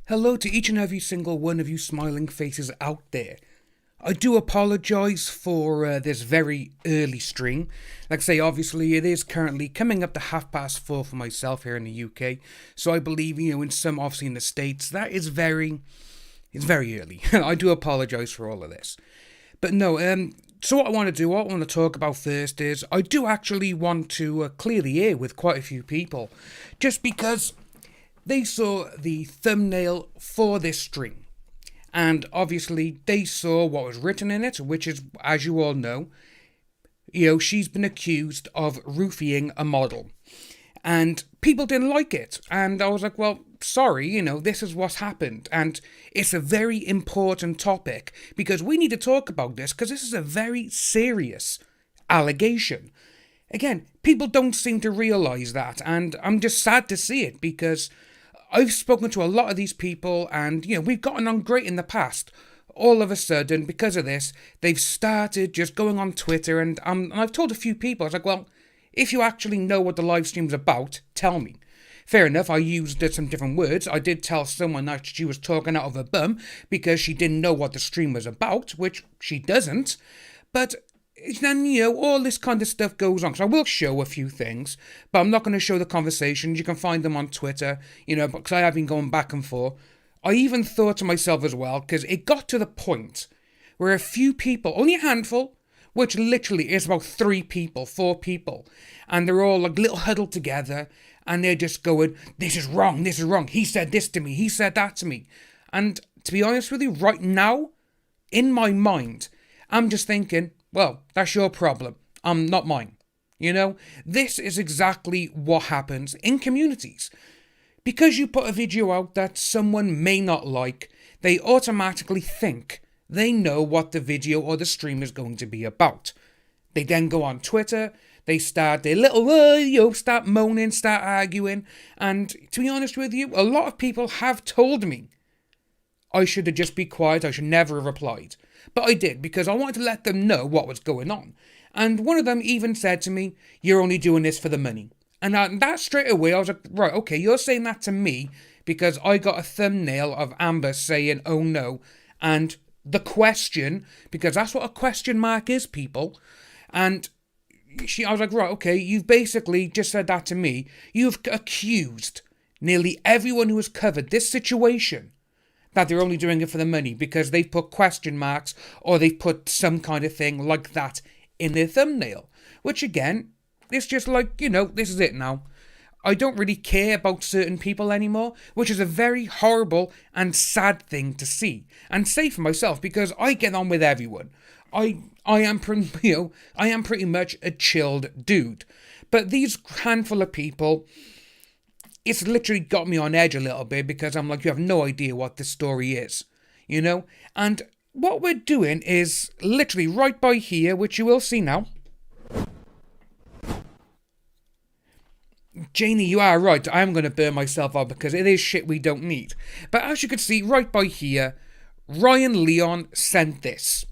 Hello to each and every single one of you smiling faces out there. I do apologise for this very early stream. Like I say, obviously it is currently coming up to 4:30 for myself here in the UK. So I believe, in some, obviously in the States, it's very early. I do apologise for all of this. But no, so what I want to talk about first is, I do actually want to clear the air with quite a few people. Just because they saw the thumbnail for this stream. And obviously they saw what was written in it, which is, as you all know, she's been accused of roofieing a model. And people didn't like it. And I was like, well, sorry, this is what's happened. And it's a very important topic because we need to talk about this because this is a very serious allegation. Again, people don't seem to realise that. And I'm just sad to see it because I've spoken to a lot of these people and, we've gotten on great in the past. All of a sudden, because of this, they've started just going on Twitter and I've told a few people, I was like, well, if you actually know what the live stream's about, tell me. Fair enough, I used some different words. I did tell someone that she was talking out of her bum because she didn't know what the stream was about, which she doesn't. But then, all this kind of stuff goes on. So I will show a few things, but I'm not going to show the conversations. You can find them on Twitter, because I have been going back and forth. I even thought to myself as well, because it got to the point where a few people, only a handful, which literally is about 4 people, and they're all like little huddled together, and they're just going, this is wrong, he said this to me, he said that to me. And to be honest with you, right now, in my mind, I'm just thinking, well, that's your problem, not mine. This is exactly what happens in communities. Because you put a video out that someone may not like, they automatically think they know what the video or the stream is going to be about. They then go on Twitter, they start their little, start moaning, start arguing, and to be honest with you, a lot of people have told me I should have just been quiet, I should never have replied. But I did, because I wanted to let them know what was going on. And one of them even said to me, you're only doing this for the money. And that straight away, I was like, right, okay, you're saying that to me because I got a thumbnail of Amber saying, oh no, and the question, because that's what a question mark is, people. And I was like, right, okay, you've basically just said that to me. You've accused nearly everyone who has covered this situation that they're only doing it for the money because they've put question marks or they've put some kind of thing like that in their thumbnail. Which again, it's just like, this is it now. I don't really care about certain people anymore, which is a very horrible and sad thing to see and say for myself because I get on with everyone. I am pretty much a chilled dude. But these handful of people, it's literally got me on edge a little bit because I'm like, you have no idea what this story is, And what we're doing is literally right by here, which you will see now. Janie, you are right, I am going to burn myself out because it is shit we don't need. But as you can see right by here, Ryan Leon sent this.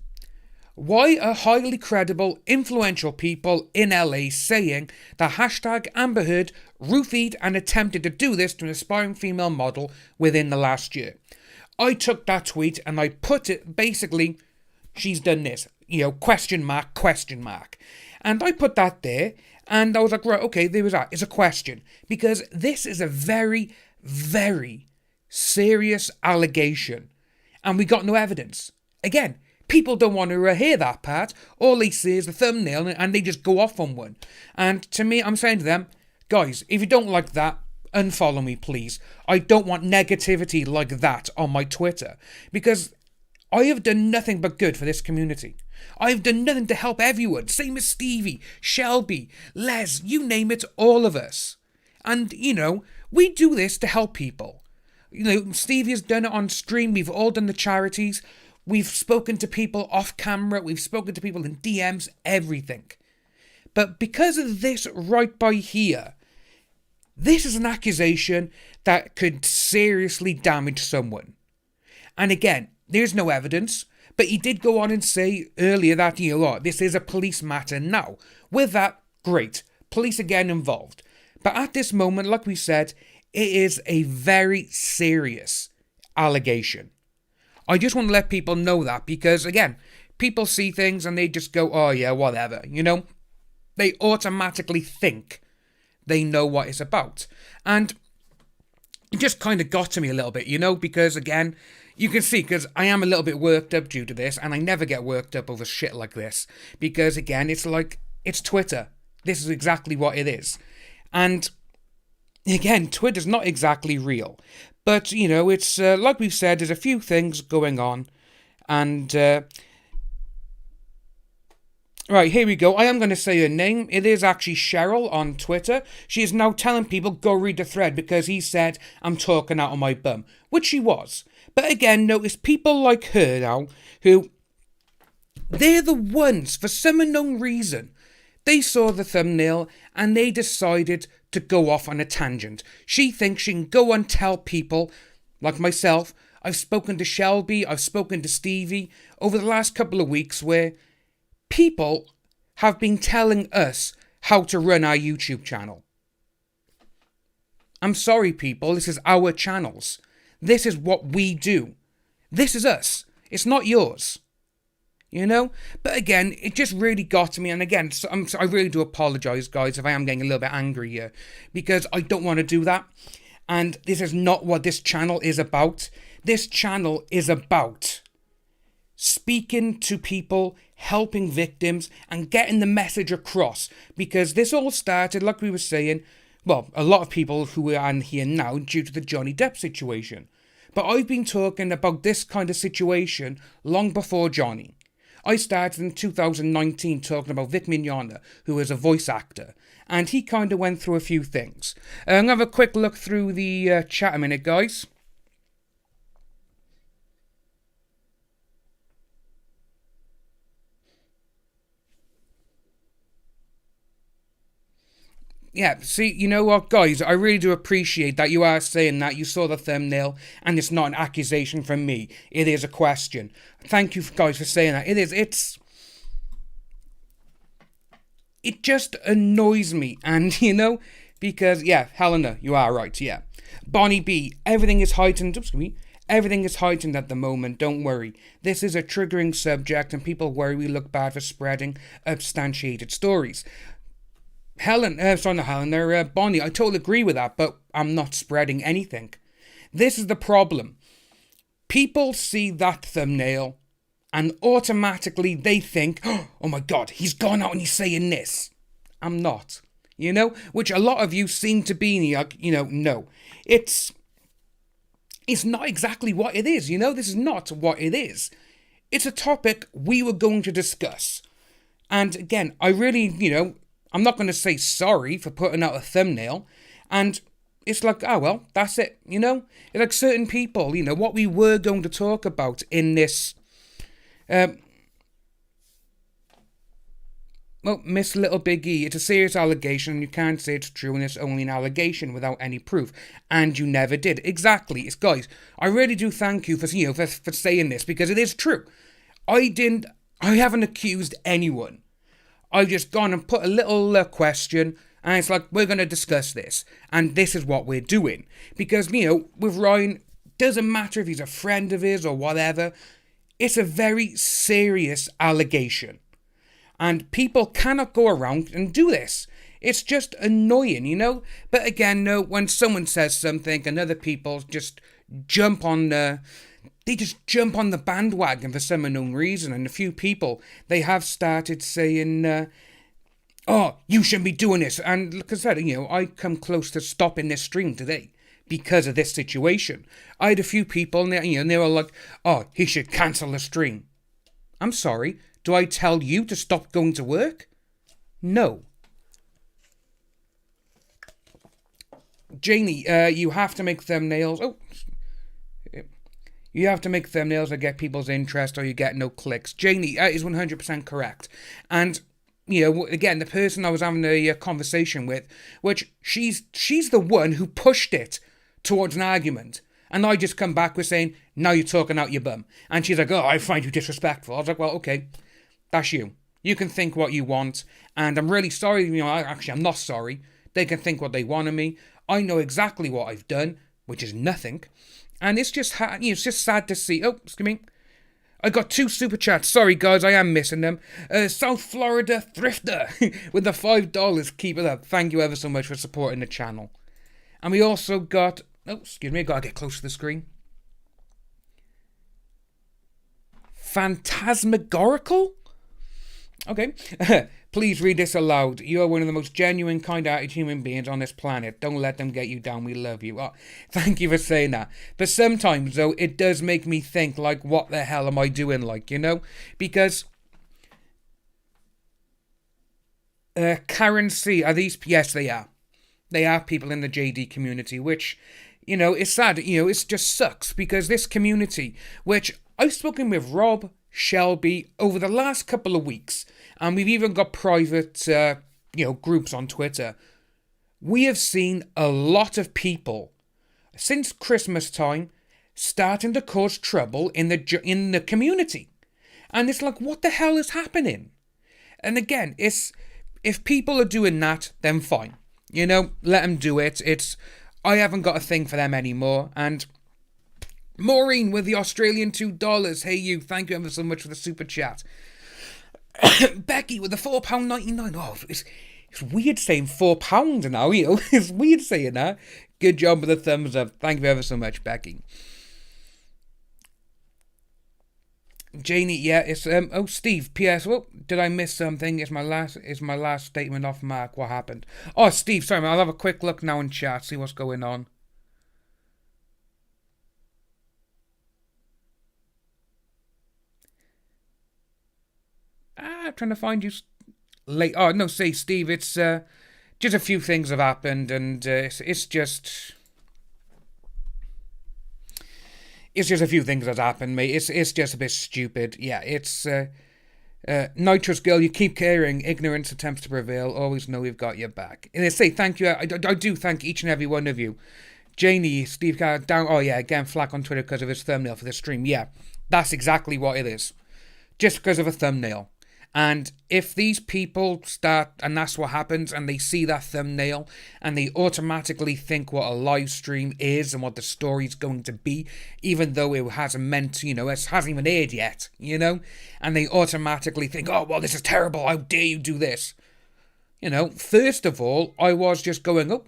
Why are highly credible, influential people in LA saying that hashtag Amber Heard roofied and attempted to do this to an aspiring female model within the last year? I took that tweet and I put it, basically, she's done this, question mark. And I put that there and I was like, right, okay, there was that. It's a question. Because this is a very, very serious allegation. And we got no evidence. Again, people don't want to hear that part. All they see is the thumbnail and they just go off on one. And to me, I'm saying to them, guys, if you don't like that, unfollow me, please. I don't want negativity like that on my Twitter. Because I have done nothing but good for this community. I've done nothing to help everyone. Same as Stevie, Shelby, Les, you name it, all of us. And, we do this to help people. Stevie has done it on stream. We've all done the charities. We've spoken to people off camera. We've spoken to people in DMs, everything. But because of this right by here, this is an accusation that could seriously damage someone. And again, there's no evidence, but he did go on and say earlier that, this is a police matter now. With that, great. Police again involved. But at this moment, like we said, it is a very serious allegation. I just want to let people know that because, again, people see things and they just go, oh yeah, whatever, you know? They automatically think they know what it's about. And it just kind of got to me a little bit, you know, because, again, you can see, because I am a little bit worked up due to this, and I never get worked up over shit like this, because, again, it's like, it's Twitter. This is exactly what it is. And, again, Twitter's not exactly real. But, you know, it's, like we've said, there's a few things going on, and, right, here we go. I am going to say her name. It is actually Cheryl on Twitter. She is now telling people go read the thread because he said I'm talking out of my bum, which she was. But again, notice people like her now who, they're the ones, for some unknown reason, they saw the thumbnail and they decided to go off on a tangent. She thinks she can go and tell people, like myself, I've spoken to Shelby, I've spoken to Stevie over the last couple of weeks where people have been telling us how to run our YouTube channel. I'm sorry, people. This is our channels. This is what we do. This is us. It's not yours. You know? But again, it just really got to me. And again, I really do apologise, guys, if I am getting a little bit angry here. Because I don't want to do that. And this is not what this channel is about. This channel is about speaking to people, helping victims, and getting the message across. Because this all started, like we were saying, well, a lot of people who are in here now due to the Johnny Depp situation. But I've been talking about this kind of situation long before Johnny. I started in 2019 talking about Vic Mignogna, who is a voice actor. And he kind of went through a few things. I'm going to have a quick look through the chat a minute, guys. Yeah, see, you know what, guys, I really do appreciate that you are saying that you saw the thumbnail and it's not an accusation from me. It is a question. Thank you, guys, for saying that. It just annoys me, and, you know, because, yeah, Helena, you are right, yeah. Bonnie B, everything is heightened, everything is heightened at the moment, don't worry. This is a triggering subject and people worry we look bad for spreading substantiated stories. Bonnie, I totally agree with that, but I'm not spreading anything. This is the problem. People see that thumbnail and automatically they think, oh my god, he's gone out and he's saying this. I'm not. You know? Which a lot of you seem to be like, you know, no. It's not exactly what it is, you know? This is not what it is. It's a topic we were going to discuss. And again, I really, you know, I'm not going to say sorry for putting out a thumbnail, and it's like, oh well, that's it, you know? It's like certain people, you know, what we were going to talk about in this, well, Miss Little Big E, it's a serious allegation, and you can't say it's true, and it's only an allegation without any proof, and you never did. Exactly, it's, guys, I really do thank you for, you know, for saying this, because it is true. I haven't accused anyone. I've just gone and put a little question, and it's like, we're going to discuss this, and this is what we're doing. Because, you know, with Ryan, doesn't matter if he's a friend of his or whatever, it's a very serious allegation. And people cannot go around and do this. It's just annoying, you know? But again, no, when someone says something and other people just jump on the bandwagon for some unknown reason, and a few people, they have started saying, oh, you shouldn't be doing this. And like I said, you know, I come close to stopping this stream today because of this situation. I had a few people, and they were like, oh, he should cancel the stream. I'm sorry, do I tell you to stop going to work? No. Janie, you have to make thumbnails. Oh, you have to make thumbnails that get people's interest or you get no clicks. Janie is 100% correct. And, you know, again, the person I was having a conversation with, which she's the one who pushed it towards an argument. And I just come back with saying, now you're talking out your bum. And she's like, oh, I find you disrespectful. I was like, well, okay, that's you. You can think what you want. And I'm really sorry. You know, I'm not sorry. They can think what they want of me. I know exactly what I've done, which is nothing. And it's just, it's just sad to see. Oh, excuse me. I got 2 super chats. Sorry, guys, I am missing them. South Florida Thrifter with the $5. Keep it up. Thank you ever so much for supporting the channel. And we also got... Oh, excuse me, I gotta get close to the screen. Phantasmagorical? Okay. Please read this aloud. You are one of the most genuine, kind-hearted human beings on this planet. Don't let them get you down. We love you. Oh, thank you for saying that. But sometimes, though, it does make me think, like, what the hell am I doing, like, you know? Because... Karen C. Are these... Yes, they are. They are people in the JD community, which, you know, it's sad. You know, it just sucks. Because this community, which I've spoken with Rob, Shelby, over the last couple of weeks... And we've even got private, groups on Twitter. We have seen a lot of people, since Christmas time, starting to cause trouble in the community. And it's like, what the hell is happening? And again, if people are doing that, then fine. You know, let them do it. I haven't got a thing for them anymore. And Maureen with the Australian $2. Hey you, thank you ever so much for the super chat. Becky with the £4.99. Oh, it's weird saying £4 now, you know. It's weird saying that. Good job with the thumbs up. Thank you ever so much, Becky. Janie, yeah, it's Steve. P.S. Well, did I miss something? Is my last statement off mark? What happened? Oh, Steve, sorry, man. I'll have a quick look now in chat, see what's going on. I'm trying to find you late. Oh, no, say, Steve, it's just a few things have happened, and it's just a few things that happened, mate. It's just a bit stupid. Yeah, it's Nitrous Girl, you keep caring. Ignorance attempts to prevail. Always know we've got your back. And I say thank you. I do thank each and every one of you. Janie, Steve, down. Oh, yeah, again, flack on Twitter because of his thumbnail for the stream. Yeah, that's exactly what it is. Just because of a thumbnail. And if these people start, and that's what happens, and they see that thumbnail, and they automatically think what a live stream is and what the story's going to be, even though it hasn't meant, you know, it hasn't even aired yet, you know, and they automatically think, oh, well, this is terrible, how dare you do this? You know, first of all, I was just going, oh,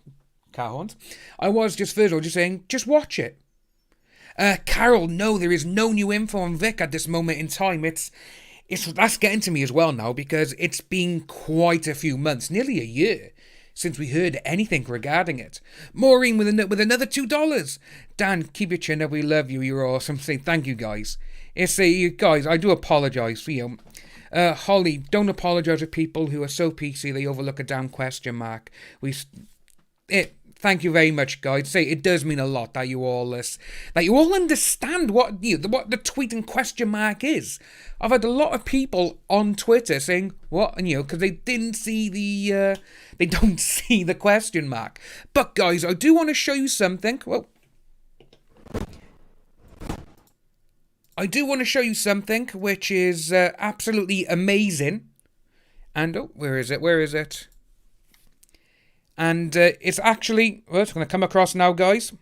car horns, I was just, first of all, just saying, just watch it. Carol, no, there is no new info on Vic at this moment in time. That's getting to me as well now, because it's been quite a few months, nearly a year, since we heard anything regarding it. Maureen with another $2. Dan, keep your chin up. We love you. You're awesome. Say thank you, guys. You guys, I do apologise for you. Holly, don't apologise to people who are so PC they overlook a damn question mark. Thank you very much, guys. It does mean a lot that you all understand what the tweet in question mark is. I've had a lot of people on Twitter saying what, and because they didn't see they don't see the question mark. But guys, I do want to show you something. Well, I do want to show you something which is absolutely amazing. And where is it? Where is it? And it's actually, well, it's going to come across now, guys.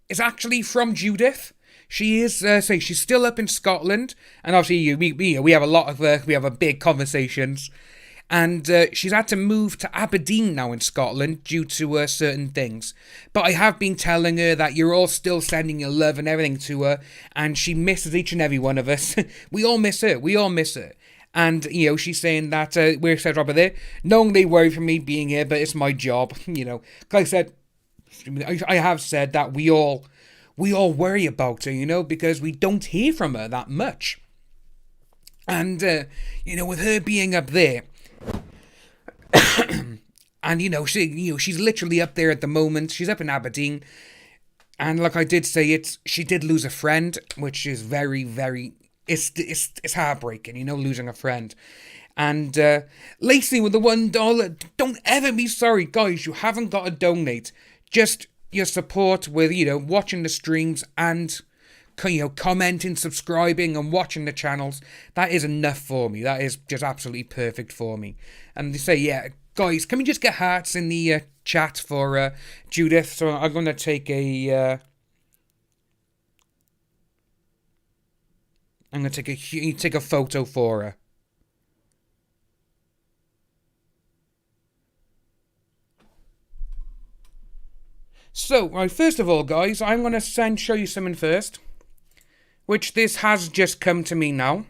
It's actually from Judith. She is, she's still up in Scotland. And obviously, we have a lot of, we have a big conversations. And she's had to move to Aberdeen now in Scotland due to certain things. But I have been telling her that you're all still sending your love and everything to her. And she misses each and every one of us. We all miss her. We all miss her. And, she's saying that, we're said Robert there, knowing they worry for me being here, but it's my job, Like I said, I have said that we all worry about her, because we don't hear from her that much. And, with her being up there, and, she's literally up there at the moment, she's up in Aberdeen, and like I did say, she did lose a friend, which is very, very... It's heartbreaking, losing a friend. And Lacey with the $1. Don't ever be sorry, guys. You haven't got to donate. Just your support with, watching the streams and, commenting, subscribing and watching the channels. That is enough for me. That is just absolutely perfect for me. And they say, yeah, guys, can we just get hearts in the chat for Judith? So I'm going to take a... I'm going to take a photo for her. So, right, first of all, guys, I'm going to show you something first. Which this has just come to me now.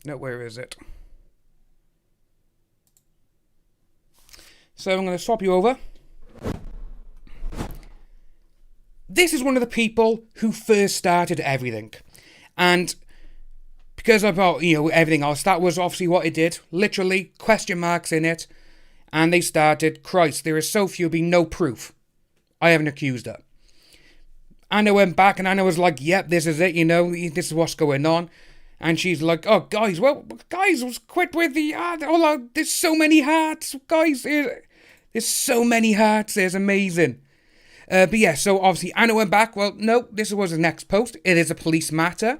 No, where is it? So I'm going to swap you over. This is one of the people who first started everything. And because about, everything else, that was obviously what it did. Literally, question marks in it. And they started, Christ, there is so few, be no proof. I haven't accused her. Anna went back and Anna was like, yep, this is it, this is what's going on. And she's like, oh, guys, quit with the, there's so many hearts, guys, there's so many hearts, it's amazing. But yeah, so obviously Anna went back, well, no, this was the next post, it is a police matter.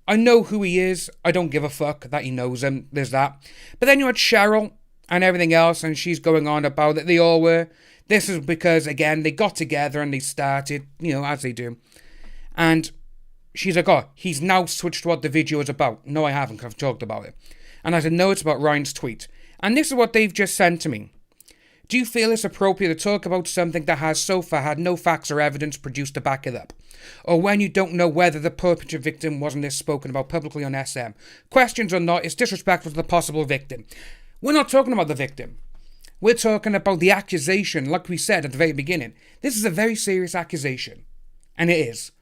I know who he is, I don't give a fuck that he knows him, there's that. But then you had Cheryl and everything else, and she's going on about it, they all were. This is because, again, they got together and they started, as they do. And she's like, oh, he's now switched what the video is about. No, I haven't, I've talked about it. And I said, no, it's about Ryan's tweet. And this is what they've just sent to me. Do you feel it's appropriate to talk about something that has so far had no facts or evidence produced to back it up? Or when you don't know whether the perpetrator victim wasn't spoken about publicly on SM? Questions or not, it's disrespectful to the possible victim. We're not talking about the victim. We're talking about the accusation, like we said at the very beginning. This is a very serious accusation. And it is,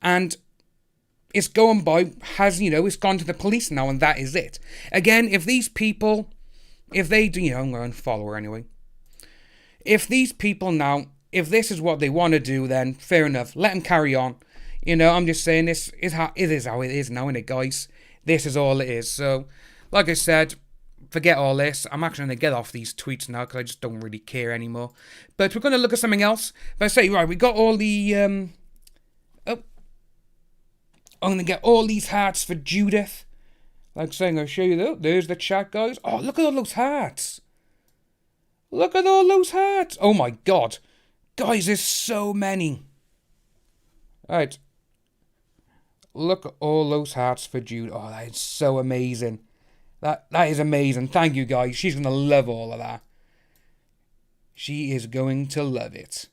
And it's going by, it's gone to the police now, and that is it. Again, if these people, if they do, I'm going to follow her anyway. If these people now, if this is what they want to do, then fair enough. Let them carry on. I'm just saying this is how it is now, innit, guys? This is all it is. So, like I said, forget all this. I'm actually going to get off these tweets now because I just don't really care anymore. But we're going to look at something else. But I say, right, we got all the... I'm going to get all these hearts for Judith. Like saying, I'll show you that. There's the chat, guys. Oh, look at all those hearts. Look at all those hearts. Oh, my God. Guys, there's so many. Right. Look at all those hearts for Judith. Oh, that is so amazing. That is amazing. Thank you, guys. She's going to love all of that. She is going to love it.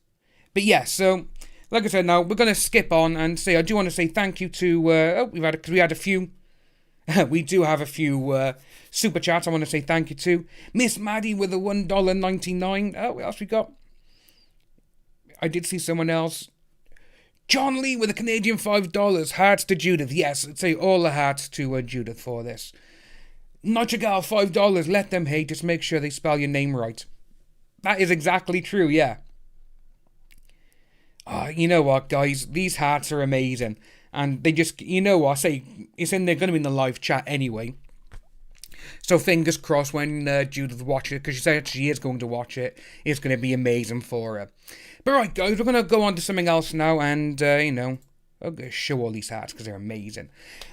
But yeah, so, like I said, now, we're going to skip on and say, I do want to say thank you to, we had a few, we do have a few super chats I want to say thank you to. Miss Maddie with a $1.99. Oh, what else we got? I did see someone else. John Lee with a Canadian $5. Hearts to Judith. Yes, I'd say all the hearts to Judith for this. Notchagal, $5. Let them hate. Just make sure they spell your name right. That is exactly true, yeah. You know what, guys? These hearts are amazing. And they just, I say, they're going to be in the live chat anyway. So fingers crossed when Judith watches it, because she said she is going to watch it. It's going to be amazing for her. But right, guys, we're going to go on to something else now, and, I'm going to show all these hearts because they're amazing.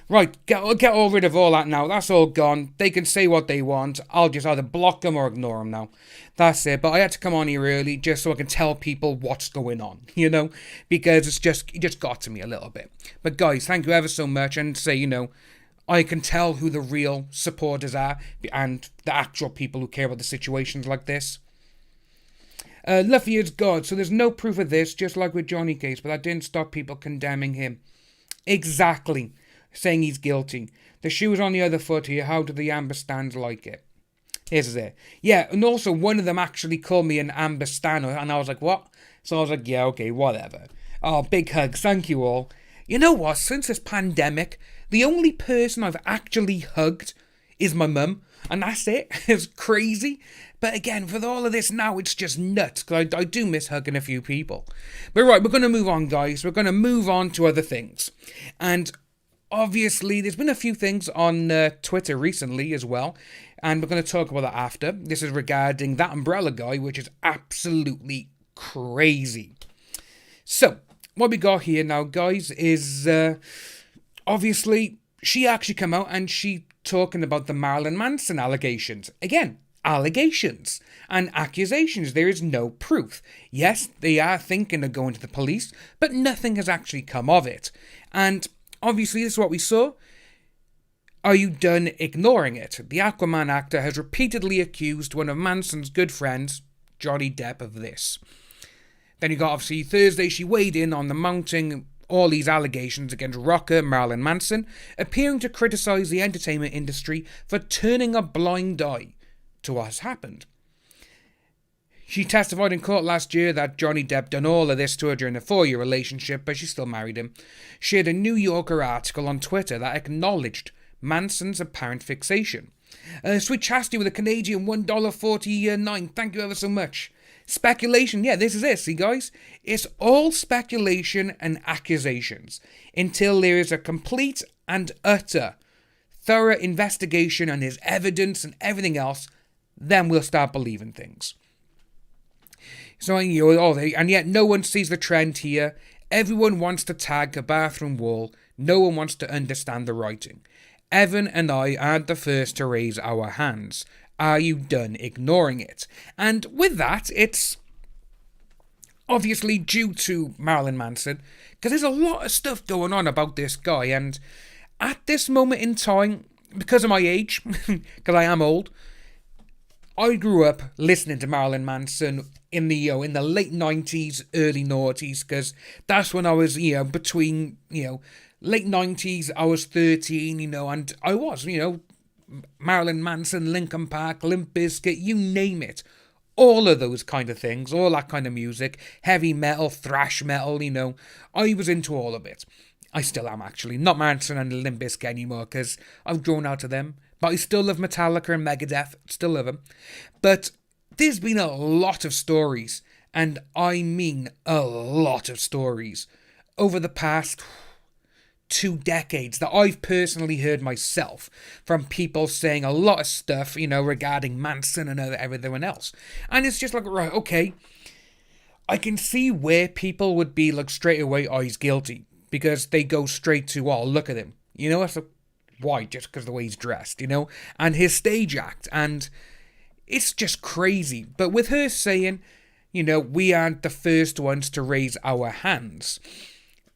Right, get all rid of all that now. That's all gone. They can say what they want. I'll just either block them or ignore them now. That's it. But I had to come on here early just so I can tell people what's going on, because it just got to me a little bit. But guys, thank you ever so much. And say, I can tell who the real supporters are and the actual people who care about the situations like this. Luffy is God, so there's no proof of this, just like with Johnny Case, but that didn't stop people condemning him. Exactly. Saying he's guilty. The shoe is on the other foot here. How do the Amber Stans like it? Here's it. Yeah, and also one of them actually called me an Amber Stan, and I was like, what? So I was like, yeah, okay, whatever. Oh, big hugs. Thank you all. You know what? Since this pandemic, the only person I've actually hugged is my mum, and that's it. It's crazy. But again, with all of this now, it's just nuts, because I do miss hugging a few people. But right, we're going to move on, guys. We're going to move on to other things. And obviously, there's been a few things on Twitter recently as well, and we're going to talk about that after. This is regarding that umbrella guy, which is absolutely crazy. So, what we got here now, guys, is obviously she actually come out and she talking about the Marilyn Manson allegations. Again, allegations and accusations. There is no proof. Yes, they are thinking of going to the police, but nothing has actually come of it. And obviously, this is what we saw. Are you done ignoring it? The Aquaman actor has repeatedly accused one of Manson's good friends, Johnny Depp, of this. Then you got, obviously, Thursday, she weighed in on the mounting all these allegations against rocker Marilyn Manson, appearing to criticise the entertainment industry for turning a blind eye to what has happened. She testified in court last year that Johnny Depp done all of this to her during a 4-year relationship, but she still married him. She had a New Yorker article on Twitter that acknowledged Manson's apparent fixation. Sweet Chastity with a Canadian $1.49. Thank you ever so much. Speculation, yeah, this is it, see guys? It's all speculation and accusations until there is a complete and utter thorough investigation and there's evidence and everything else, then we'll start believing things. So, and yet no one sees the trend here. Everyone wants to tag a bathroom wall. No one wants to understand the writing. Evan and I aren't the first to raise our hands. Are you done ignoring it? And with that, it's obviously due to Marilyn Manson, because there's a lot of stuff going on about this guy, and at this moment in time, because of my age, because I am old, I grew up listening to Marilyn Manson in the late 90s, early noughties, because that's when I was, between, late 90s, I was 13, and I was, Marilyn Manson, Linkin Park, Limp Bizkit, you name it. All of those kind of things, all that kind of music, heavy metal, thrash metal, I was into all of it. I still am, actually. Not Manson and Limp Bizkit anymore, because I've grown out of them. But I still love Metallica and Megadeth, still love them. But there's been a lot of stories, and I mean a lot of stories, over the past 2 decades that I've personally heard myself from people saying a lot of stuff, regarding Manson and everyone else. And it's just like, right, okay, I can see where people would be like straight away, oh, he's guilty, because they go straight to, oh, look at him. It's like, why? Just because of the way he's dressed, and his stage act, and it's just crazy. But with her saying, we aren't the first ones to raise our hands.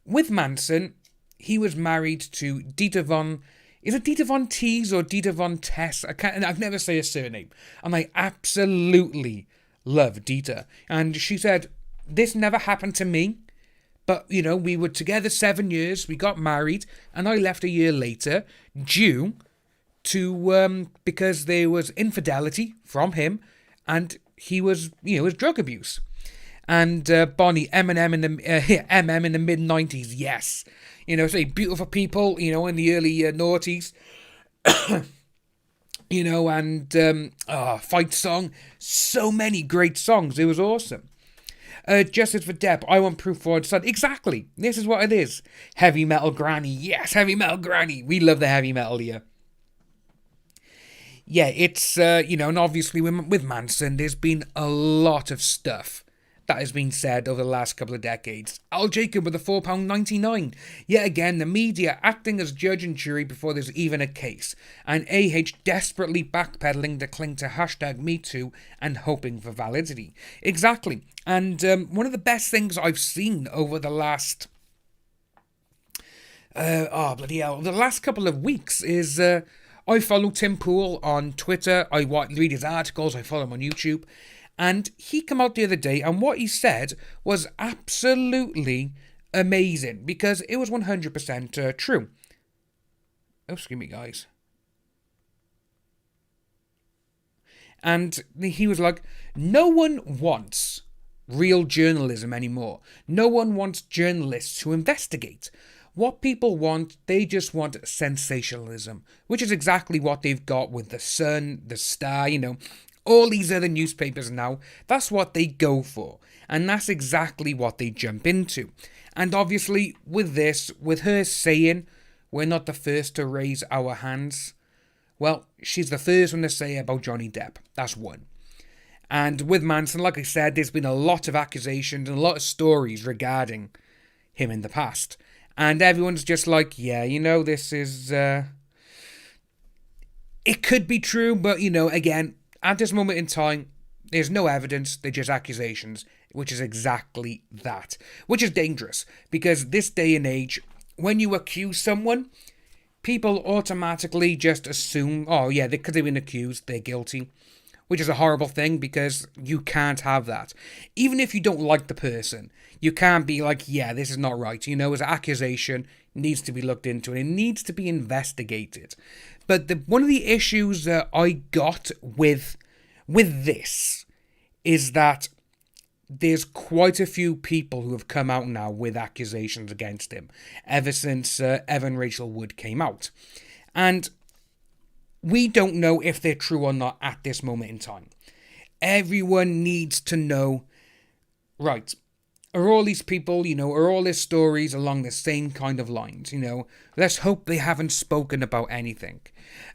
With Manson, he was married to Dita Von... Is it Dita Von Teese or Dita Von Tess? I've never say her surname. And I absolutely love Dita. And she said, this never happened to me. But, we were together 7 years. We got married. And I left a year later due to... because there was infidelity from him. And he was, his drug abuse. And Bonnie, MM in the mid-90s, yes. Say beautiful people, in the early noughties. And Fight Song. So many great songs. It was awesome. Justice for Depp, I want proof for son. Exactly. This is what it is. Heavy metal granny. Yes, heavy metal granny. We love the heavy metal here. Yeah, it's, and obviously with Manson, there's been a lot of stuff that has been said over the last couple of decades. Al Jacob with a £4.99. Yet again, the media acting as judge and jury before there's even a case. And AH desperately backpedaling to cling to #MeToo and hoping for validity. Exactly. And one of the best things I've seen over the last... over the last couple of weeks is... I follow Tim Pool on Twitter. I read his articles. I follow him on YouTube. And he came out the other day, and what he said was absolutely amazing, because it was 100% true. Oh, excuse me, guys. And he was like, no one wants real journalism anymore. No one wants journalists to investigate. What people want, they just want sensationalism, which is exactly what they've got with The Sun, The Star, all these other newspapers now. That's what they go for. And that's exactly what they jump into. And obviously, with this, with her saying, we're not the first to raise our hands, well, she's the first one to say about Johnny Depp. That's one. And with Manson, like I said, there's been a lot of accusations and a lot of stories regarding him in the past. And everyone's just like, yeah, this is... it could be true, but, again, at this moment in time, there's no evidence, they're just accusations, which is exactly that. Which is dangerous, because this day and age, when you accuse someone, people automatically just assume, oh yeah, because they've been accused, they're guilty. Which is a horrible thing, because you can't have that. Even if you don't like the person, you can't be like, yeah, this is not right. As an accusation, needs to be looked into, and it needs to be investigated. But one of the issues that I got with this is that there's quite a few people who have come out now with accusations against him ever since Evan Rachel Wood came out. And we don't know if they're true or not at this moment in time. Everyone needs to know, right, are all these people, are all their stories along the same kind of lines, Let's hope they haven't spoken about anything.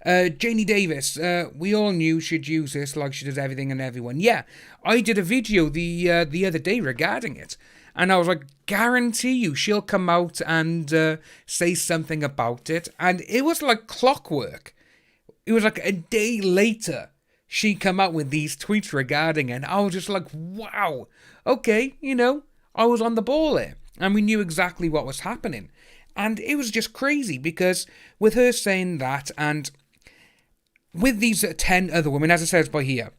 Janie Davis, we all knew she'd use this like she does everything and everyone. Yeah, I did a video the other day regarding it. And I was like, guarantee you she'll come out and say something about it. And it was like clockwork. It was like a day later she come out with these tweets regarding it. And I was just like, wow, okay, I was on the ball there. And we knew exactly what was happening. And it was just crazy because with her saying that and with these 10 other women, as it says by here,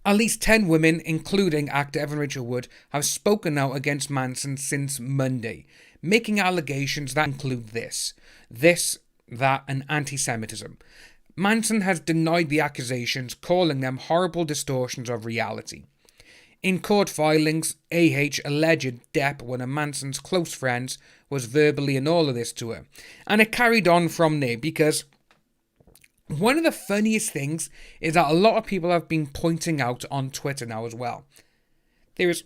at least 10 women, including actor Evan Rachel Wood, have spoken out against Manson since Monday, making allegations that include this, that, and anti-Semitism. Manson has denied the accusations, calling them horrible distortions of reality. In court filings, AH alleged Depp, one of Manson's close friends, was verbally in all of this to her. And it carried on from there because one of the funniest things is that a lot of people have been pointing out on Twitter now as well. There is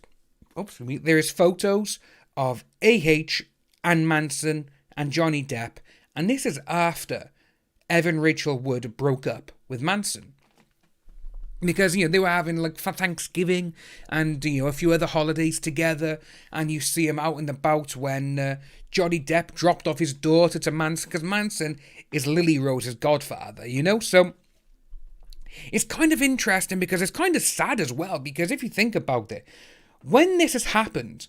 photos of AH and Manson and Johnny Depp, and this is after Evan Rachel Wood broke up with Manson. Because, they were having, like, for Thanksgiving and, a few other holidays together. And you see him out and about when Johnny Depp dropped off his daughter to Manson. Because Manson is Lily Rose's godfather, So, it's kind of interesting because it's kind of sad as well. Because if you think about it, when this has happened,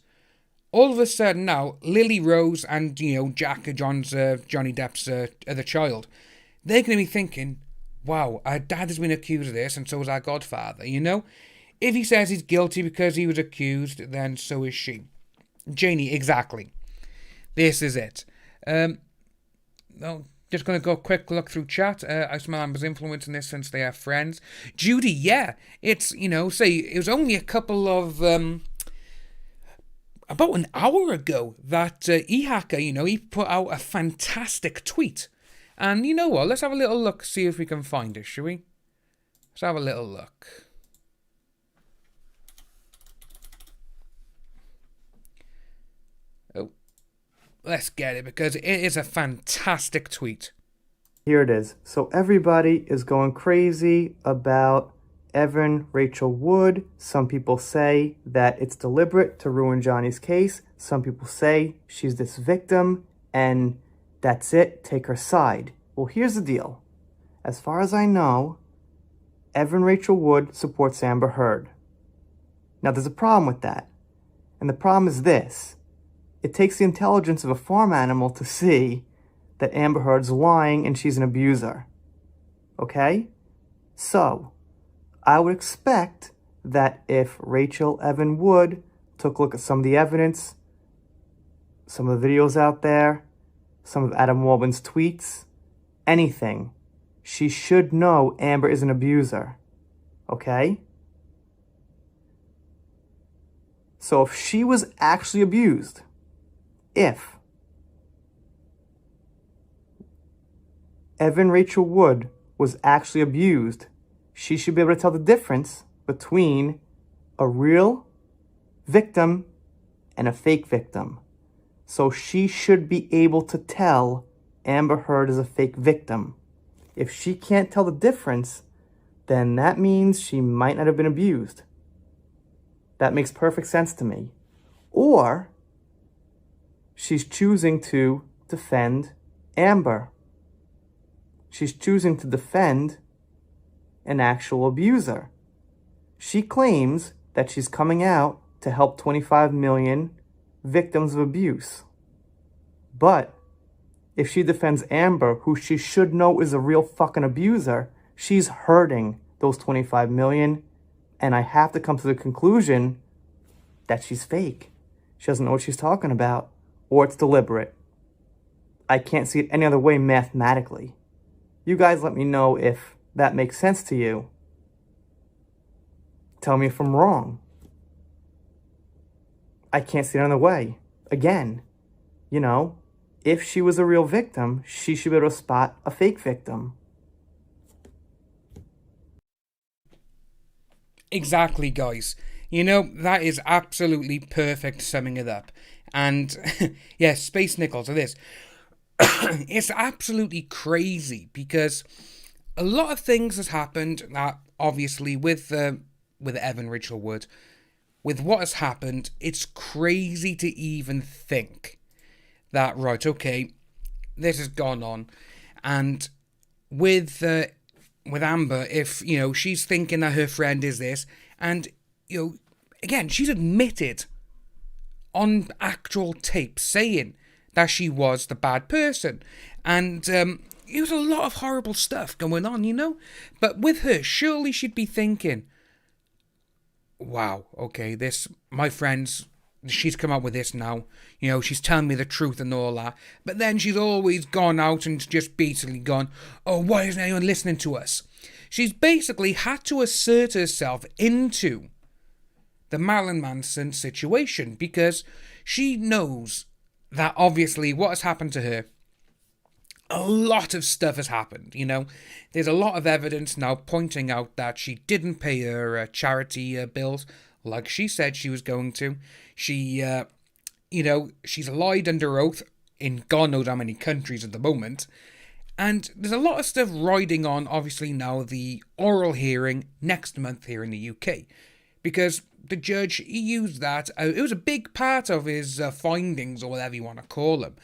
all of a sudden now, Lily Rose and, Jack, Johnny Depp's other child, they're going to be thinking, wow, our dad has been accused of this, and so is our godfather, If he says he's guilty because he was accused, then so is she. Janie, exactly. This is it. Just going to go quick look through chat. I smell Amber's influence in this since they are friends. Judy, yeah. It's, say, it was only a couple of, about an hour ago that E-Hacker, he put out a fantastic tweet. And you know what? Let's have a little look, see if we can find it, shall we? Let's have a little look. Oh, let's get it because it is a fantastic tweet. Here it is. So everybody is going crazy about Evan Rachel Wood. Some people say that it's deliberate to ruin Johnny's case. Some people say she's this victim and that's it, take her side. Well, here's the deal. As far as I know, Evan Rachel Wood supports Amber Heard. Now, there's a problem with that. And the problem is this. It takes the intelligence of a farm animal to see that Amber Heard's lying and she's an abuser. Okay? So, I would expect that if Rachel Evan Wood took a look at some of the evidence, some of the videos out there, some of Adam Waldman's tweets, anything, she should know Amber is an abuser. Okay? So if she was actually abused, if Evan Rachel Wood was actually abused, she should be able to tell the difference between a real victim and a fake victim. So she should be able to tell Amber Heard is a fake victim. If she can't tell the difference, then that means she might not have been abused. That makes perfect sense to me. Or she's choosing to defend Amber. She's choosing to defend an actual abuser. She claims that she's coming out to help 25 million victims of abuse. But if she defends Amber, who she should know is a real fucking abuser, she's hurting those 25 million. And I have to come to the conclusion that she's fake. She doesn't know what she's talking about, or it's deliberate. I can't see it any other way mathematically. You guys let me know if that makes sense to you. Tell me if I'm wrong. I can't see it another way. Again, you know, if she was a real victim, she should be able to spot a fake victim. Exactly, guys. You know, that is absolutely perfect summing it up. And, yeah, Space Nichols, it is. It's absolutely crazy because a lot of things has happened that, obviously, with Evan Rachel Wood, with what has happened, it's crazy to even think that, right, okay, this has gone on. And with Amber, if, you know, she's thinking that her friend is this, and, you know, again, she's admitted on actual tape saying that she was the bad person. And it was a lot of horrible stuff going on, you know? But with her, surely she'd be thinking, wow, okay, this, my friends, she's come out with this now. You know, she's telling me the truth and all that. But then she's always gone out and just basically gone, oh, why isn't anyone listening to us? She's basically had to assert herself into the Marilyn Manson situation because she knows that obviously what has happened to her, a lot of stuff has happened, you know. There's a lot of evidence now pointing out that she didn't pay her charity bills like she said she was going to. She, you know, she's lied under oath in God knows how many countries at the moment. And there's a lot of stuff riding on, obviously, now the oral hearing next month here in the UK. Because the judge, he used that, it was a big part of his findings, or whatever you want to call them.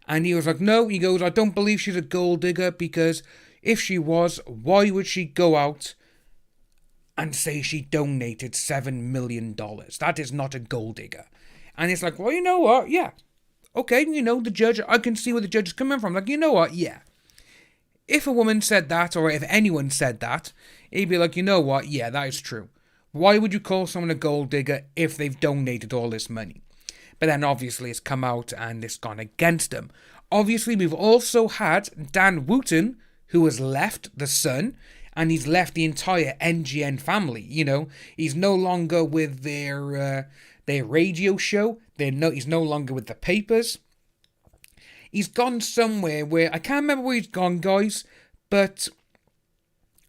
And he was like, no, he goes, I don't believe she's a gold digger, because if she was, why would she go out and say she donated $7 million? That is not a gold digger. And it's like, well, you know what? Yeah. Okay, you know, the judge, I can see where the judge is coming from. Like, you know what? Yeah. If a woman said that, or if anyone said that, he'd be like, you know what? Yeah, that is true. Why would you call someone a gold digger if they've donated all this money? But then obviously it's come out and it's gone against them. Obviously we've also had Dan Wooten, who has left The Sun, and he's left the entire NGN family. You know, he's no longer with their radio show. He's no longer with the papers. He's gone somewhere where, I can't remember where he's gone, guys, but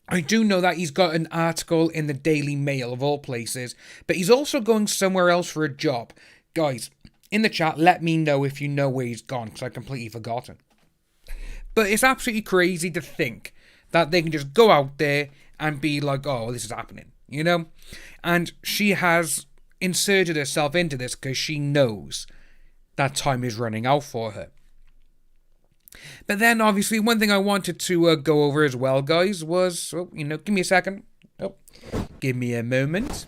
I do know that he's got an article in the Daily Mail, of all places, but he's also going somewhere else for a job. Guys, in the chat, let me know if you know where he's gone, because I've completely forgotten. But it's absolutely crazy to think that they can just go out there and be like, oh, this is happening, you know? And she has inserted herself into this because she knows that time is running out for her. But then, obviously, one thing I wanted to go over as well, guys, was, give me a second. Give me a moment.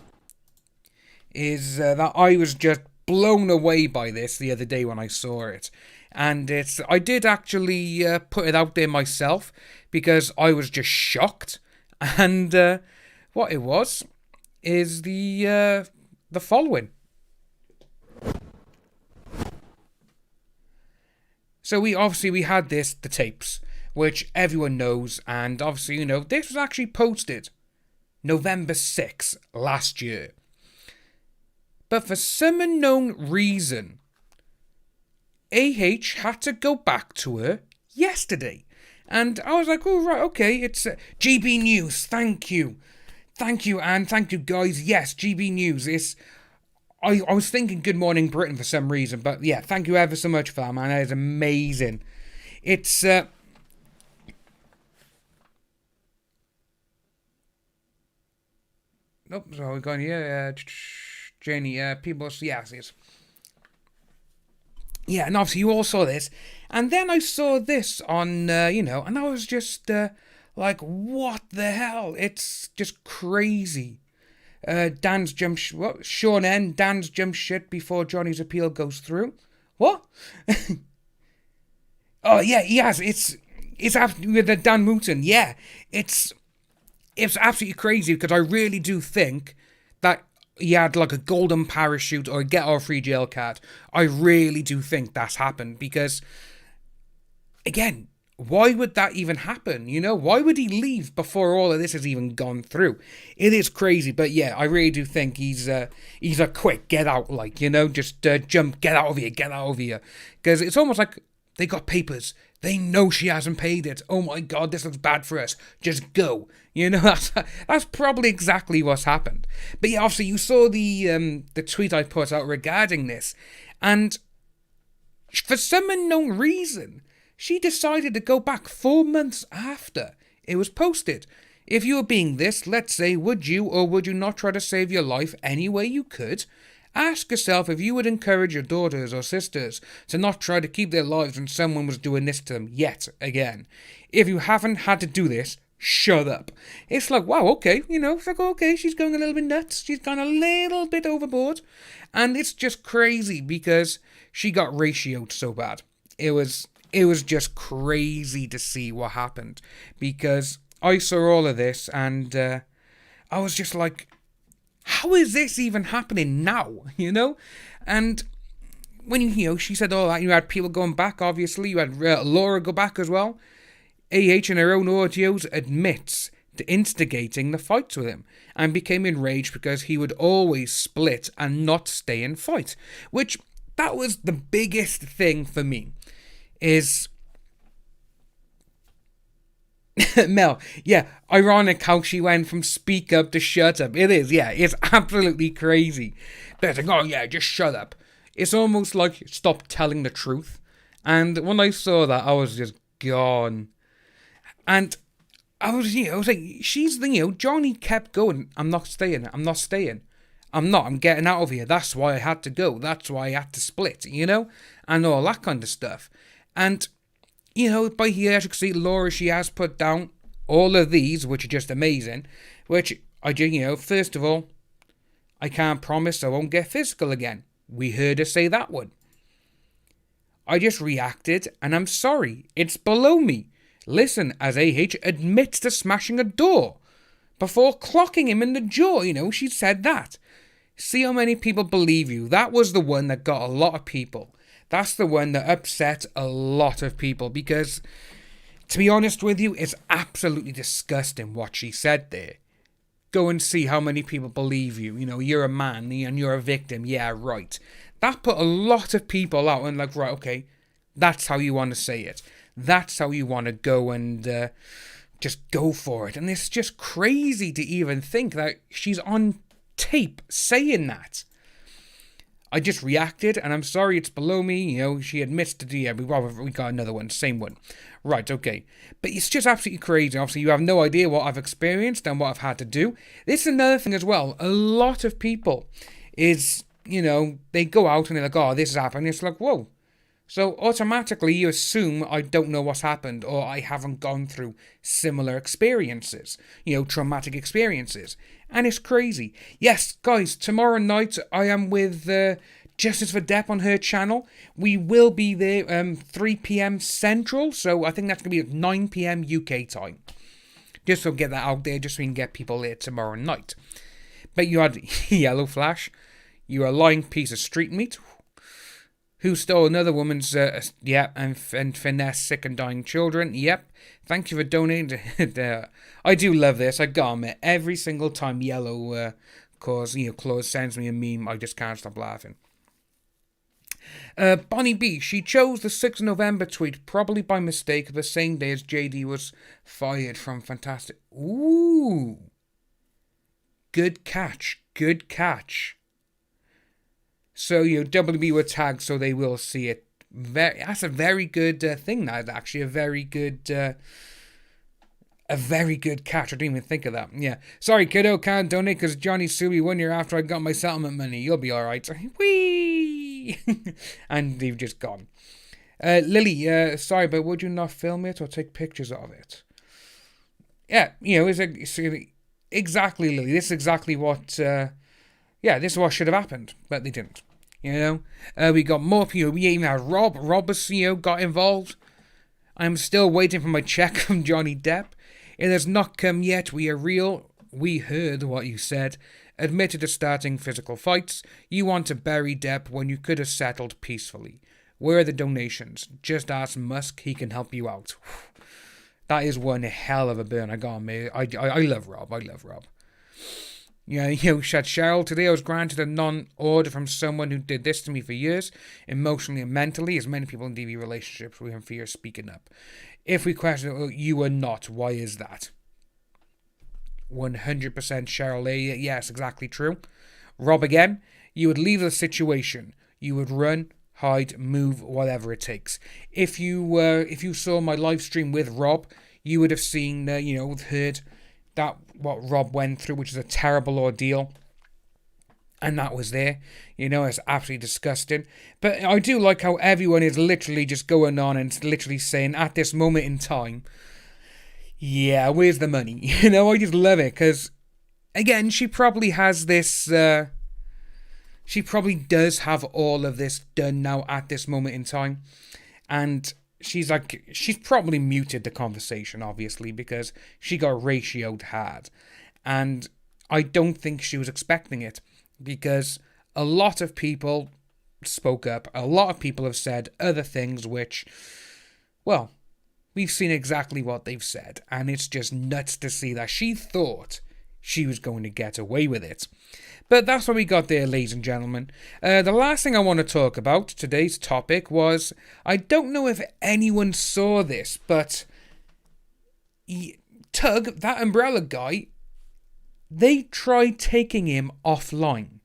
Is that I was just blown away by this the other day when I saw it. And I did actually put it out there myself because I was just shocked. And what it was is the following. So we had the tapes, which everyone knows, and obviously, this was actually posted November 6th last year. But for some unknown reason, AH had to go back to her yesterday. And I was like, oh, right, okay, it's GB News, thank you. Thank you, Anne, thank you, guys. Yes, GB News, I was thinking Good Morning Britain for some reason, but yeah, thank you ever so much for that, man. That is amazing. It's, nope, so we're going here, Jenny, people, yes. yeah, and obviously you all saw this. And then I saw this on, and I was just like, what the hell? It's just crazy. Dan's Sean N. Dan's jump shit before Johnny's appeal goes through. What? Oh yeah, he has. It's absolutely with the Dan Mooton. Yeah, it's absolutely crazy because I really do think that he had like a golden parachute or a get off free jail card. I really do think that's happened because, again, why would that even happen? Why would he leave before all of this has even gone through? It is crazy, but yeah, I really do think he's a quick get out, just jump, get out of here, because it's almost like they got papers. They know she hasn't paid it. Oh my God, this looks bad for us. Just go. That's probably exactly what's happened. But yeah, obviously you saw the tweet I put out regarding this, and for some unknown reason, she decided to go back 4 months after it was posted. If you were being this, let's say, would you or would you not try to save your life any way you could? Ask yourself if you would encourage your daughters or sisters to not try to keep their lives when someone was doing this to them yet again. If you haven't had to do this, shut up. It's like, wow, okay, it's like, okay, she's going a little bit nuts. She's gone a little bit overboard. And it's just crazy because she got ratioed so bad. It was just crazy to see what happened because I saw all of this and I was just like, how is this even happening now? And when she said all that, you had people going back, obviously. You had Laura go back as well. AH in her own audios admits to instigating the fights with him and became enraged because he would always split and not stay and fight. Which, that was the biggest thing for me. Is Mel, yeah, ironic how she went from speak up to shut up. It is, yeah, it's absolutely crazy. They're like, oh yeah, just shut up. It's almost like stop telling the truth. And when I saw that, I was just gone. And I was like, she's the, Johnny kept going, I'm not staying, I'm getting out of here. That's why I had to go. That's why I had to split, and all that kind of stuff. And, by here, as you can see, Laura, she has put down all of these, which are just amazing, which I do, first of all, I can't promise I won't get physical again. We heard her say that one. I just reacted, and I'm sorry. It's below me. Listen, as AH admits to smashing a door before clocking him in the jaw, she said that. See how many people believe you. That was the one that got a lot of people. That's the one that upset a lot of people because, to be honest with you, it's absolutely disgusting what she said there. Go and see how many people believe you. You're a man and you're a victim. Yeah, right. That put a lot of people out and like, right, okay, that's how you want to say it. That's how you want to go and just go for it. And it's just crazy to even think that she's on tape saying that. I just reacted, and I'm sorry, it's below me, she admits to we got another one, same one. Right, okay. But it's just absolutely crazy. Obviously, you have no idea what I've experienced and what I've had to do. This is another thing as well. A lot of people is, they go out and they're like, oh, this has happened. It's like, whoa. So automatically you assume I don't know what's happened or I haven't gone through similar experiences, traumatic experiences. And it's crazy. Yes, guys, tomorrow night I am with Justice for Depp on her channel. We will be there 3 p.m. Central, so I think that's going to be at 9 p.m. UK time. Just to get that out there, just so we can get people there tomorrow night. But you had Yellow Flash. You're a lying piece of street meat. Who stole another woman's, and finesse sick and dying children. Yep. Thank you for donating. I do love this. I gotta admit, every single time Yellow, Claus sends me a meme, I just can't stop laughing. Bonnie B, she chose the 6th of November tweet, probably by mistake, the same day as JD was fired from Fantastic. Ooh. Good catch. So, WB were tagged so they will see it. That's a very good thing. That's actually a very good catch. I didn't even think of that. Yeah. Sorry, kiddo, can't donate because Johnny sued me 1 year after I got my settlement money. You'll be alright. Whee! bye. And they've just gone. Lily, sorry, but would you not film it or take pictures of it? Yeah, it's exactly, Lily. This is exactly what, this is what should have happened, but they didn't. We got more people. We even had Rob. Rob has, got involved. I'm still waiting for my check from Johnny Depp. It has not come yet. We are real. We heard what you said. Admitted to starting physical fights. You want to bury Depp when you could have settled peacefully. Where are the donations? Just ask Musk. He can help you out. That is one hell of a burn. I got me. I love Rob. I love Rob. Said Cheryl, today I was granted a non-order from someone who did this to me for years, emotionally and mentally, as many people in DV relationships we have fear speaking up. If we question it, you are not. Why is that? 100% Cheryl. Yes, exactly true. Rob again, you would leave the situation. You would run, hide, move, whatever it takes. If you saw my live stream with Rob, you would have seen, heard that what Rob went through, which is a terrible ordeal. And that was there. It's absolutely disgusting. But I do like how everyone is literally just going on and literally saying, at this moment in time, yeah, where's the money? I just love it. Because, again, she probably has this... she probably does have all of this done now at this moment in time. And she's probably muted the conversation, obviously, because she got ratioed hard. And I don't think she was expecting it. Because a lot of people spoke up. A lot of people have said other things which, well, we've seen exactly what they've said. And it's just nuts to see that she thought she was going to get away with it. But that's what we got there, ladies and gentlemen. The last thing I want to talk about, today's topic, was, I don't know if anyone saw this, but Tug, that umbrella guy, they tried taking him offline.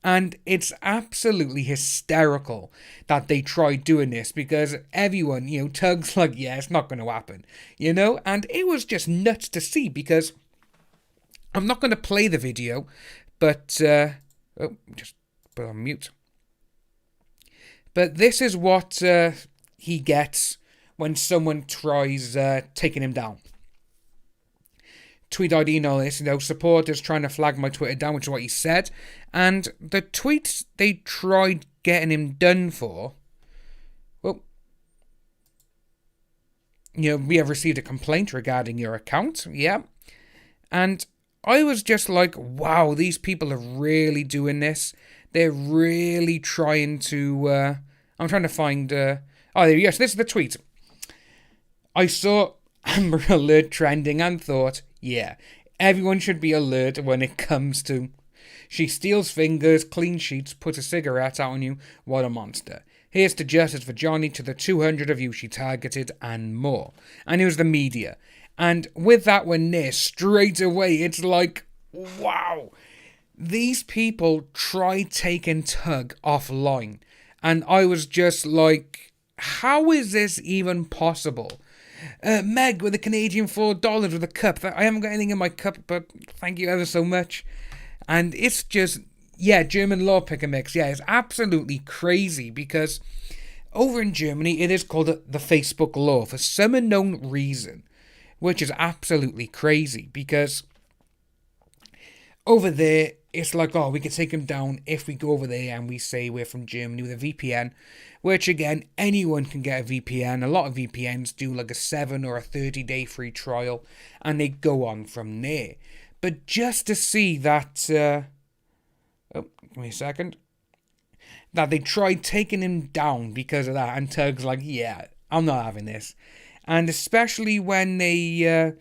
And it's absolutely hysterical that they tried doing this, because everyone, Tug's like, yeah, it's not going to happen, And it was just nuts to see, because I'm not going to play the video, but, just put on mute. But this is what he gets when someone tries taking him down. Tweet ID and all this, supporters trying to flag my Twitter down, which is what he said. And the tweets they tried getting him done for, well, we have received a complaint regarding your account, yeah. And I was just like, wow, these people are really doing this. They're really trying to, I'm trying to find, yes, this is the tweet. I saw Amber Alert trending and thought, yeah, everyone should be alert when it comes to... She steals fingers, clean sheets, puts a cigarette out on you. What a monster. Here's to justice for Johnny, to the 200 of you she targeted, and more. And it was the media. And with that one there, straight away, it's like, wow. These people tried taking Tug offline. And I was just like, how is this even possible? Meg with a Canadian $4 with a cup. I haven't got anything in my cup, but thank you ever so much. And it's just, German law pick a mix. Yeah, it's absolutely crazy, because over in Germany, it is called the Facebook law for some unknown reason, which is absolutely crazy, because over there, it's like, we can take them down if we go over there and we say we're from Germany with a VPN, which again, anyone can get a VPN. A lot of VPNs do like a 7 or a 30-day free trial, and they go on from there. But just to see that, give me a second, that they tried taking him down because of that, and Tug's like, yeah, I'm not having this. And especially when they,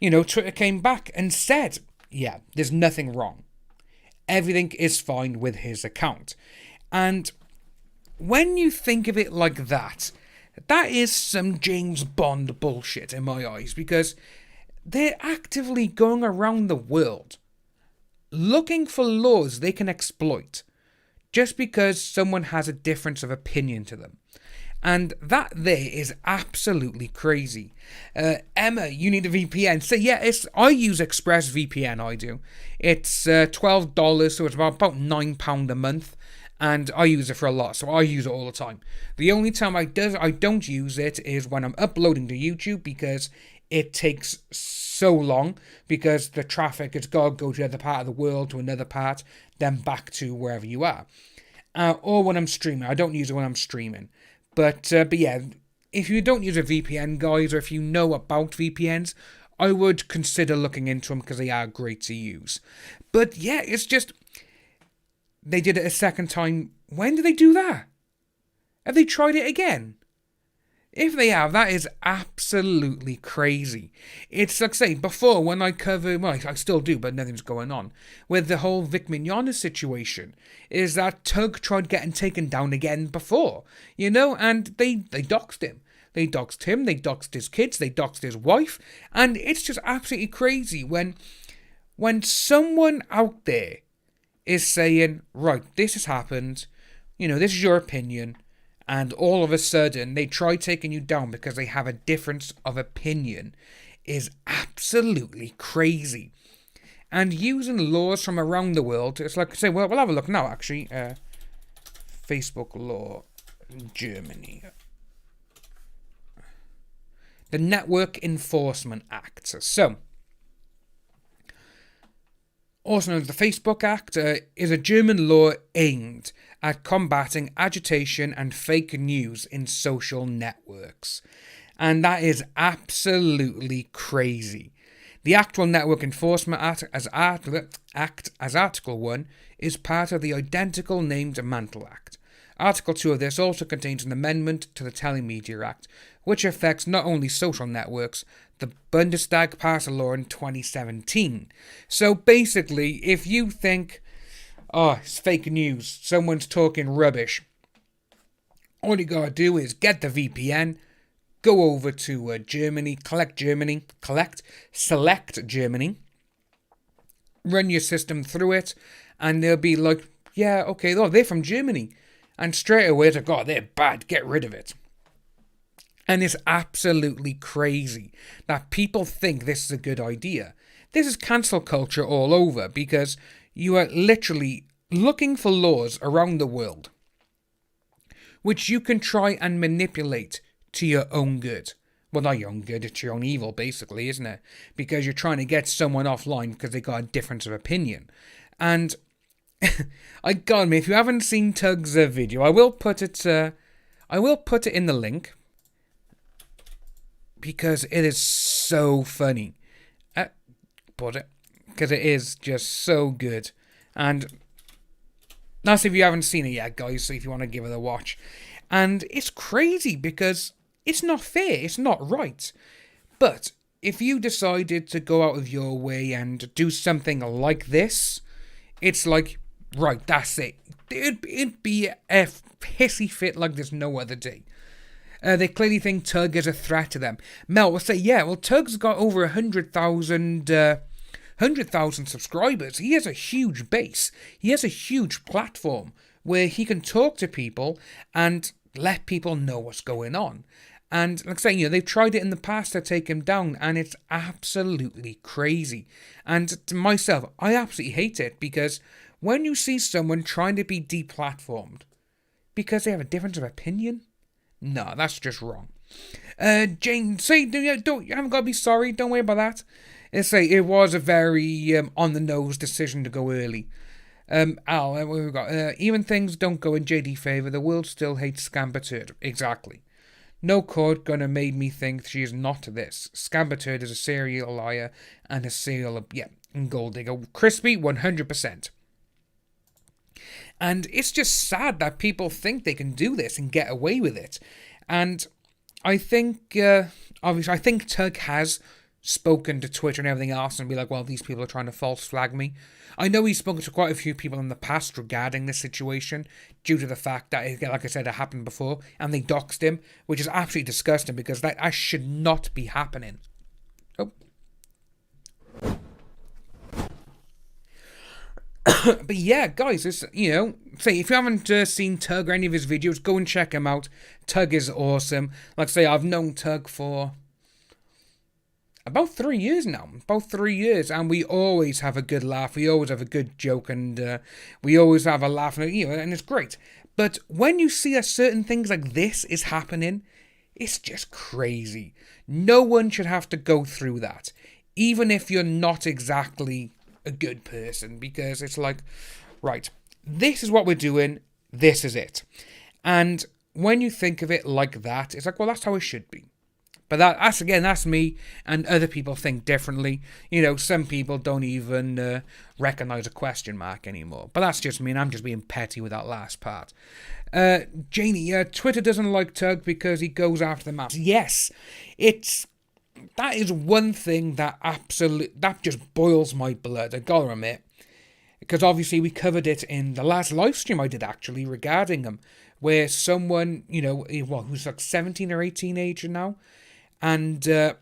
Twitter came back and said, yeah, there's nothing wrong. Everything is fine with his account. And when you think of it like that, that is some James Bond bullshit in my eyes, because they're actively going around the world looking for laws they can exploit just because someone has a difference of opinion to them. And that there is absolutely crazy. Emma, you need a VPN. So yeah, I use ExpressVPN, I do. It's $12, so it's about £9 a month. and I use it for a lot, so I use it all the time. The only time I don't use it is when I'm uploading to YouTube, because it takes so long, because the traffic has got to go to the other part of the world, to another part, then back to wherever you are. Or when I'm streaming. I don't use it when I'm streaming. But yeah, if you don't use a VPN, guys, or if you know about VPNs, I would consider looking into them, because they are great to use. But yeah, it's just, they did it a second time. When did they do that? Have they tried it again? If they have, that is absolutely crazy. It's like, say, before, when I covered, well, I still do, but nothing's going on, with the whole Vic Mignogna situation, is that Tug tried getting taken down again before, and they doxed him. They doxed him, they doxed his kids, they doxed his wife, and it's just absolutely crazy when someone out there is saying, right, this has happened, this is your opinion, and all of a sudden they try taking you down because they have a difference of opinion, is absolutely crazy. And using laws from around the world, it's like, say, well, we'll have a look now, actually. Facebook law, Germany. The Network Enforcement Act. So, also known as the Facebook Act, is a German law aimed at combating agitation and fake news in social networks. And that is absolutely crazy. The actual Network Enforcement Act, as Article 1, is part of the identical named Mantle Act. Article 2 of this also contains an amendment to the Telemedia Act, which affects not only social networks. The Bundestag passed a law in 2017. So basically, if you think, oh, it's fake news, someone's talking rubbish, all you gotta do is get the VPN, go over to Germany, select Germany, run your system through it, and they'll be like, yeah, okay, oh, they're from Germany. And straight away, it's like, oh, they're bad, get rid of it. And it's absolutely crazy that people think this is a good idea. This is cancel culture all over, because you are literally looking for laws around the world which you can try and manipulate to your own good. Well, not your own good, it's your own evil, basically, isn't it? Because you're trying to get someone offline because they got a difference of opinion. And I got me, if you haven't seen Tug's video, I will put it in the link, because it is so funny. Because it is just so good. And that's if you haven't seen it yet, guys, so if you want to give it a watch. And it's crazy, because it's not fair, it's not right. But if you decided to go out of your way and do something like this, it's like, right, that's it. It'd be a hissy fit like there's no other day. They clearly think Tug is a threat to them. Mel will say, yeah, well, Tug's got over 100,000 subscribers. He has a huge base. He has a huge platform where he can talk to people and let people know what's going on. And like I say, they've tried it in the past to take him down, and it's absolutely crazy. And to myself, I absolutely hate it, because when you see someone trying to be deplatformed because they have a difference of opinion, no, that's just wrong. Jane, say, you haven't got to be sorry, don't worry about that. It was a very on-the-nose decision to go early. Al, what have we got? Even things don't go in JD favour, the world still hates Scamberturd. Exactly. No court gonna made me think she is not this. Scamberturd is a serial liar and a serial, gold digger. Crispy, 100%. And it's just sad that people think they can do this and get away with it. And I think, obviously, I think Tug has spoken to Twitter and everything else and be like, well, these people are trying to false flag me. I know he's spoken to quite a few people in the past regarding this situation, due to the fact that, like I said, it happened before, and they doxed him, which is absolutely disgusting, because that should not be happening. Oh. But yeah, guys, it's, say, if you haven't seen Tug or any of his videos, go and check him out. Tug is awesome. Like I say, I've known Tug for about 3 years now. About 3 years, and we always have a good laugh. We always have a good joke, and we always have a laugh, and it's great. But when you see certain things like this is happening, it's just crazy. No one should have to go through that, even if you're not exactly a good person, because it's like, right, this is what we're doing, this is it. And when you think of it like that, it's like, well, that's how it should be. But that's me, and other people think differently. Some people don't even recognise a question mark anymore. But that's just me, and I'm just being petty with that last part. Janie, Twitter doesn't like Tug because he goes after the maps. Yes, that is one thing that just boils my blood, I gotta admit. Because obviously we covered it in the last live stream I did actually regarding him, where someone, who's like 17 or 18 age now, and they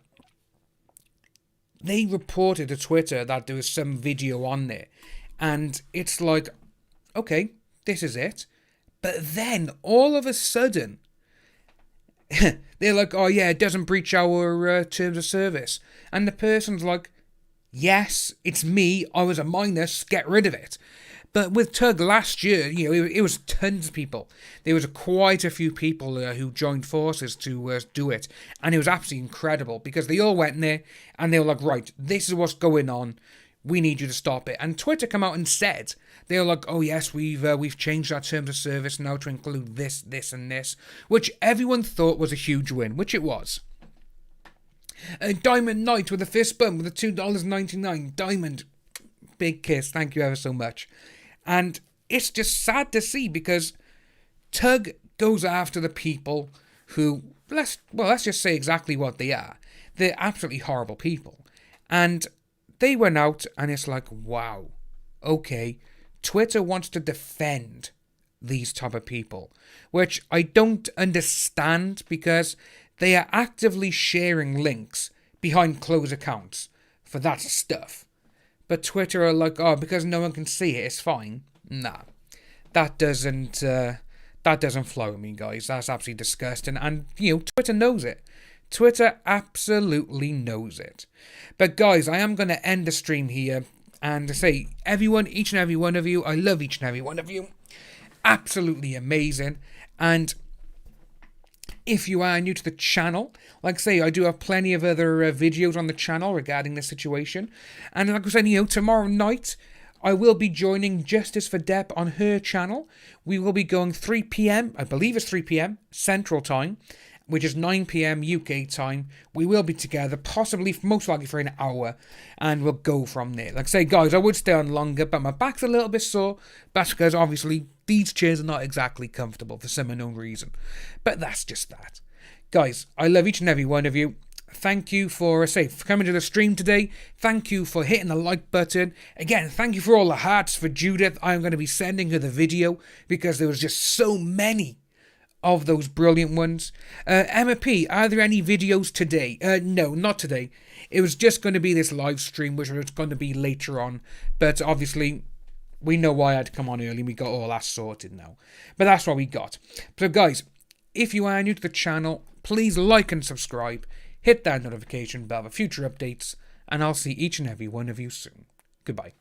reported to Twitter that there was some video on there, and it's like, okay, this is it. But then all of a sudden, they're like, oh yeah, it doesn't breach our terms of service. And the person's like, yes, it's me, I was a minor, get rid of it. But with Tug last year, it was tons of people. There was quite a few people who joined forces to do it. And it was absolutely incredible because they all went in there and they were like, right, this is what's going on. We need you to stop it. And Twitter came out and said, they were like, oh yes, we've changed our terms of service now to include this, this and this, which everyone thought was a huge win, which it was. Diamond Knight with a fist bump with a $2.99. Diamond, big kiss, thank you ever so much. And it's just sad to see because Tug goes after the people who, let's just say exactly what they are. They're absolutely horrible people. And they went out and it's like, wow, okay, Twitter wants to defend these type of people, which I don't understand because they are actively sharing links behind closed accounts for that stuff. But Twitter are like, oh, because no one can see it, it's fine. Nah, that doesn't flow with me, guys. That's absolutely disgusting. And, Twitter knows it. Twitter absolutely knows it. But, guys, I am going to end the stream here and say, everyone, each and every one of you, I love each and every one of you. Absolutely amazing. And if you are new to the channel, like I say, I do have plenty of other videos on the channel regarding this situation. And like I said, tomorrow night, I will be joining Justice for Depp on her channel. We will be going 3 p.m, I believe it's 3 p.m, Central Time, which is 9 p.m. UK time. We will be together, possibly, most likely for an hour, and we'll go from there. Like I say, guys, I would stay on longer, but my back's a little bit sore. That's because, obviously, these chairs are not exactly comfortable for some unknown reason. But that's just that. Guys, I love each and every one of you. Thank you for coming to the stream today. Thank you for hitting the like button. Again, thank you for all the hearts for Judith. I'm going to be sending her the video because there was just so many of those brilliant ones. Emma P, are there any videos today? No, not today. It was just going to be this live stream, which was going to be later on. But obviously, we know why I had to come on early. We got all that sorted now. But that's what we got. So guys, if you are new to the channel, please like and subscribe. Hit that notification bell for future updates. And I'll see each and every one of you soon. Goodbye.